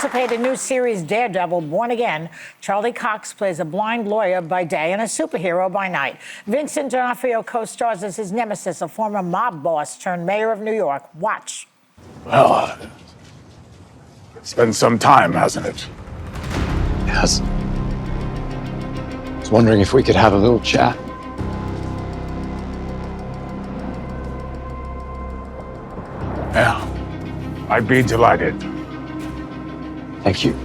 anticipated new series Daredevil, Born Again, Charlie Cox plays a blind lawyer by day and a superhero by night. Vincent D'Onofrio co-stars as his nemesis, a former mob boss turned mayor of New York. Watch. Well, it's been some time, hasn't it? Yes. I was wondering if we could have a little chat. Yeah, I'd be delighted. Thank you. Cox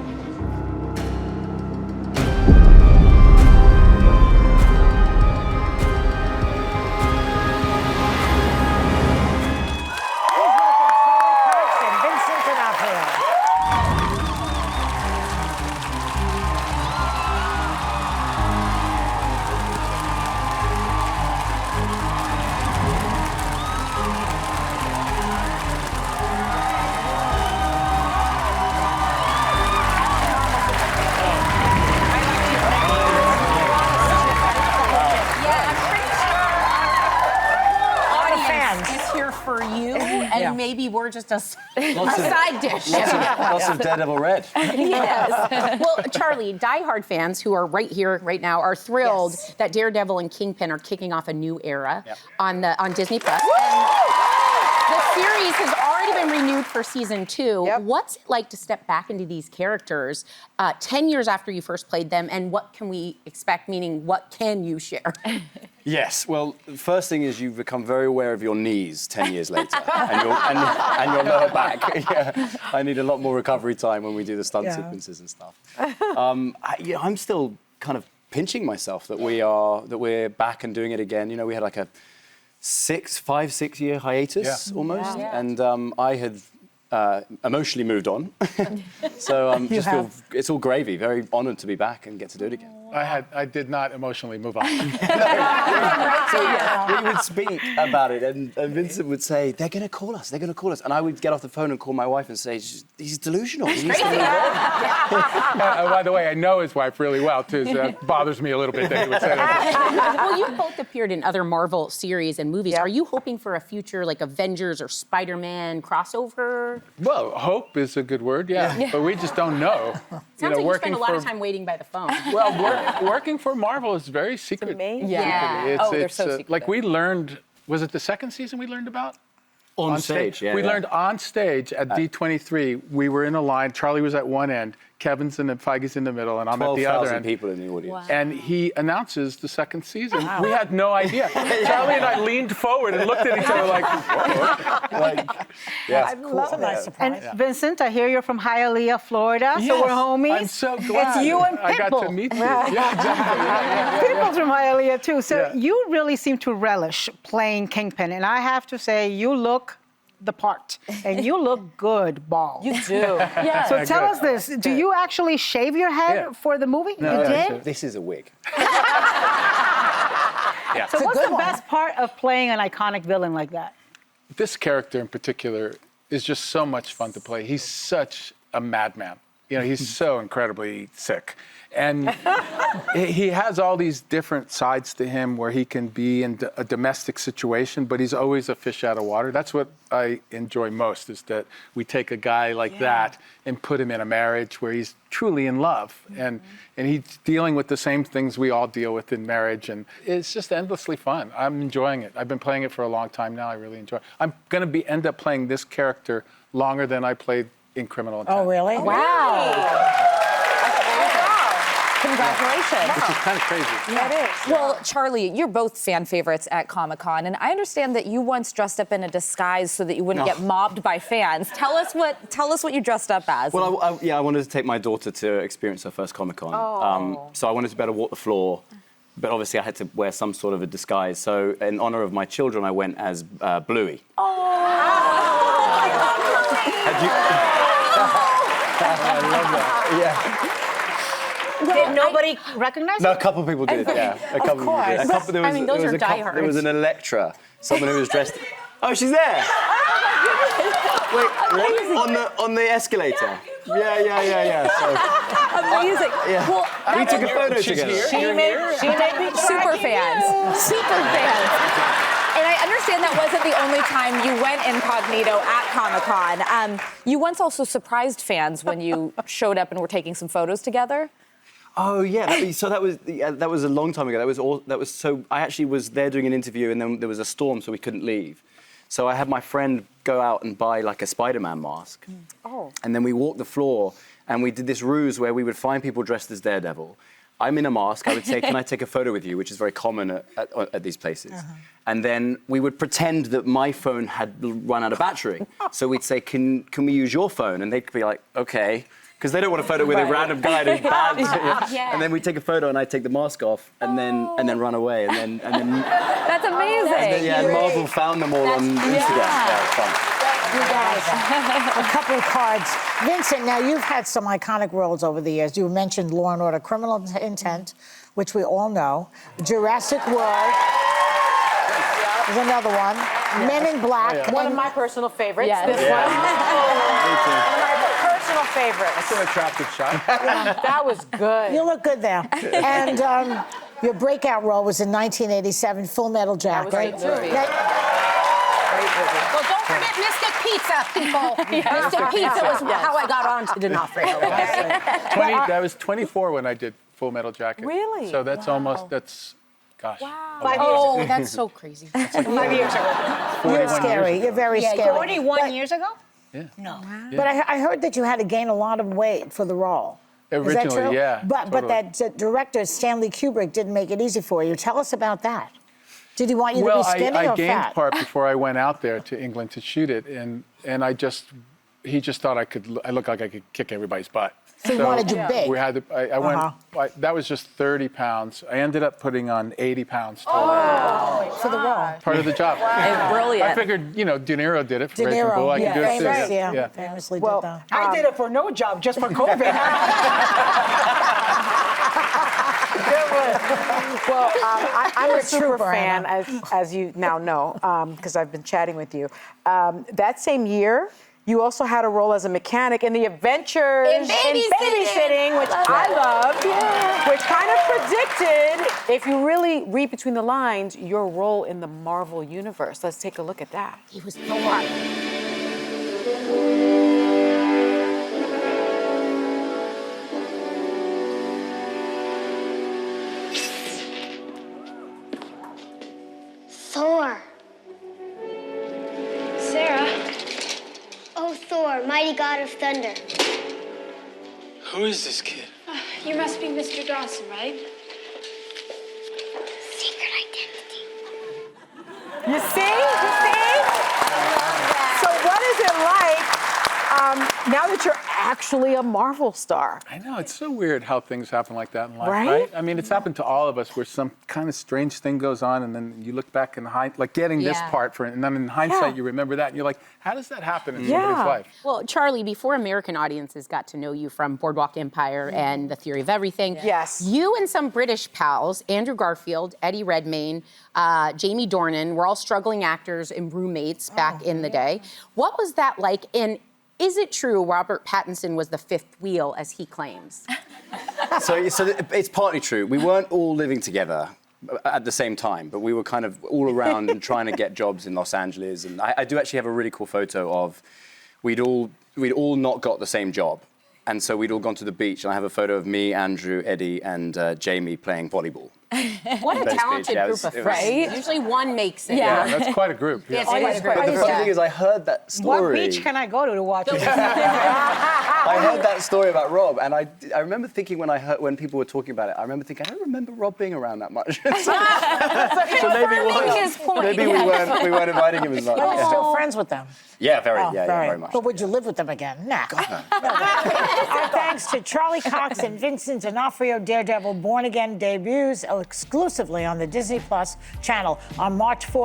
and Vincent D'Onofrio. Is here for you, and maybe we're just a side dish. Lots of Daredevil red. Yes. Well, Charlie, diehard fans who are right here, right now, are thrilled that Daredevil and Kingpin are kicking off a new era on Disney Plus. The series has already been renewed for season 2. What's it like to step back into these characters 10 years after you first played them, and what can we expect, meaning what can you share? Yes, well, the first thing is you've become very aware of your knees 10 years later and your lower back. Yeah. I need a lot more recovery time when we do the stunt sequences and stuff. I'm still kind of pinching myself that we're back and doing it again. You know, we had like a 5-6 year hiatus almost, and I had emotionally moved on. So just feel it's all gravy. Very honoured to be back and get to do it again. I did not emotionally move on. So we would speak about it, and Vincent would say, "They're going to call us. They're going to call us," and I would get off the phone and call my wife and say, "He's delusional. He needs to move on." By the way, I know his wife really well too. So that bothers me a little bit that he would say that. Well, you've both appeared in other Marvel series and movies. Are you hoping for a future like Avengers or Spider-Man crossover? Well, hope is a good word, but we just don't know. Sounds like you spend a lot of time waiting by the phone. Well, working for Marvel is very secret. Yeah. They're so secretive. Like we learned, was it the second season we learned about? On stage, we learned on stage at D23. We were in a line. Charlie was at one end, Kevin's and Feige's in the middle, and I'm at the other end. 12,000 people in the audience. Wow. And he announces the second season. Wow. We had no idea. Charlie and I leaned forward and looked at each other like, I love that surprise. And Vincent, I hear you're from Hialeah, Florida, so we're homies. I'm so glad. It's you and Pitbull. I got to meet you. Yeah, exactly. Pitbull's from Hialeah too. So you really seem to relish playing Kingpin, and I have to say, you look the part, and you look good, bald. You do. So tell us this: do you actually shave your head for the movie? No, you did. This is a wig. So what's the best part of playing an iconic villain like that? This character in particular is just so much fun to play. He's such a madman. You know, he's so incredibly sick. And he has all these different sides to him where he can be in a domestic situation, but he's always a fish out of water. That's what I enjoy most, is that we take a guy like that and put him in a marriage where he's truly in love. And he's dealing with the same things we all deal with in marriage. And it's just endlessly fun. I'm enjoying it. I've been playing it for a long time now. I really enjoy it. I'm going to end up playing this character longer than I played in Criminal Intent. Oh, really? Wow. Congratulations. Which is kind of crazy. Yeah, it is. Well, Charlie, you're both fan favorites at Comic-Con, and I understand that you once dressed up in a disguise so that you wouldn't get mobbed by fans. Tell us what you dressed up as. Well, I wanted to take my daughter to experience her first Comic-Con. So I wanted to be able to walk the floor, but obviously I had to wear some sort of a disguise. So in honor of my children, I went as Bluey. Oh. I love that. Yeah. Did nobody recognize No, you? a couple of people did. Yeah, a couple of people did. Those are diehards. There was an Electra, someone who was dressed. Oh, she's there. Wait, what? On the escalator. Yeah. So, amazing. Yeah. Well, we took a photo together. She made me super fans. Super fans. And understand that wasn't the only time you went incognito at Comic-Con. You once also surprised fans when you showed up and were taking some photos together. Oh yeah, that was a long time ago. So I actually was there doing an interview, and then there was a storm, so we couldn't leave. So I had my friend go out and buy like a Spider-Man mask. Oh. And then we walked the floor, and we did this ruse where we would find people dressed as Daredevil. I'm in a mask. I would say, "Can I take a photo with you?" Which is very common at these places. And then we would pretend that my phone had run out of battery. So we'd say, "Can we use your phone?" And they'd be like, "Okay." Because they don't want a photo with a random guy in pants. And then we take a photo, and I take the mask off, and then run away, and then. That's amazing. And Marvel found them all on Instagram. Yeah, it's fun. You guys, a couple of cards. Vincent, now you've had some iconic roles over the years. You mentioned Law and Order: Criminal Intent, which we all know. Jurassic World. There's another one. Men in Black. One of my personal favorites. Yes. This one. One of my personal favorites. That's an attractive shot. That was good. You look good there. And your breakout role was in 1987, Full Metal Jacket. That was a great movie. Well, don't forget Mystic Pizza, people. Mystic Pizza was how I got on to D'Onofrio. Okay? That was 24 when I did Full Metal Jacket. Really? So that's gosh. Wow. 5 years Oh, that's so crazy. 5 years ago. You're 41 scary. years You're very scary. 41 years ago? Yeah. No. But I heard that you had to gain a lot of weight for the role. Is that Originally, true? yeah, But totally. that director, Stanley Kubrick, didn't make it easy for you. Tell us about that. Did he want you Well, to be skinny I or gained fat? part before I went out there to England to shoot it, and he just thought I looked like I could kick everybody's butt. So he wanted you big. We had to, I went, that was just 30 pounds. I ended up putting on 80 pounds total. For the role. Part of the job. Brilliant. I figured, De Niro did it for De Raging Niro, Bull. I could do it too. famous, Yeah. famously Well, did that. I did it for no job, just for COVID. Well, I'm a super trooper, fan, Anna. as you now know, because I've been chatting with you. That same year, you also had a role as a mechanic in The Adventures In Babysitting. which I loved, which kind of predicted, if you really read between the lines, your role in the Marvel Universe. Let's take a look at that. He was so hard. Thor. Sarah. Oh, Thor, mighty god of thunder. Who is this kid? You must be Mr. Dawson, right? Secret identity. You see? You see? So what is it like now that you're actually a Marvel star? I know, it's so weird how things happen like that in life, Right? right? I mean, it's happened to all of us where some kind of strange thing goes on, and then you look back in like getting this Yeah. part, and then in hindsight, Yeah. you remember that, and you're like, how does that happen in somebody's life? Well, Charlie, before American audiences got to know you from Boardwalk Empire and The Theory of Everything, Yes. you and some British pals, Andrew Garfield, Eddie Redmayne, Jamie Dornan, were all struggling actors and roommates back in the day. What was that like? And is it true Robert Pattinson was the fifth wheel, as he claims? So it's partly true. We weren't all living together at the same time, but we were kind of all around and trying to get jobs in Los Angeles. And I do actually have a really cool photo of we'd all not got the same job. And so we'd all gone to the beach, and I have a photo of me, Andrew, Eddie, and Jamie playing volleyball. What a Best talented page, yeah, group of it was- friends. Usually one makes it. Yeah. Yeah, that's quite a group. Yeah. It's quite a group. But the funny thing is, I heard that What story. beach can I go to watch it? I heard that story about Rob, and I remember thinking when people were talking about it, I remember thinking, I don't remember Rob being around that much. So Confirming his point. maybe we weren't inviting him as much. Are you Yeah, still friends with them? yeah, very much. But would you live with them again? Nah. Our thanks to Charlie Cox and Vincent D'Onofrio. Daredevil Born Again debuts exclusively on the Disney Plus channel on March 4th.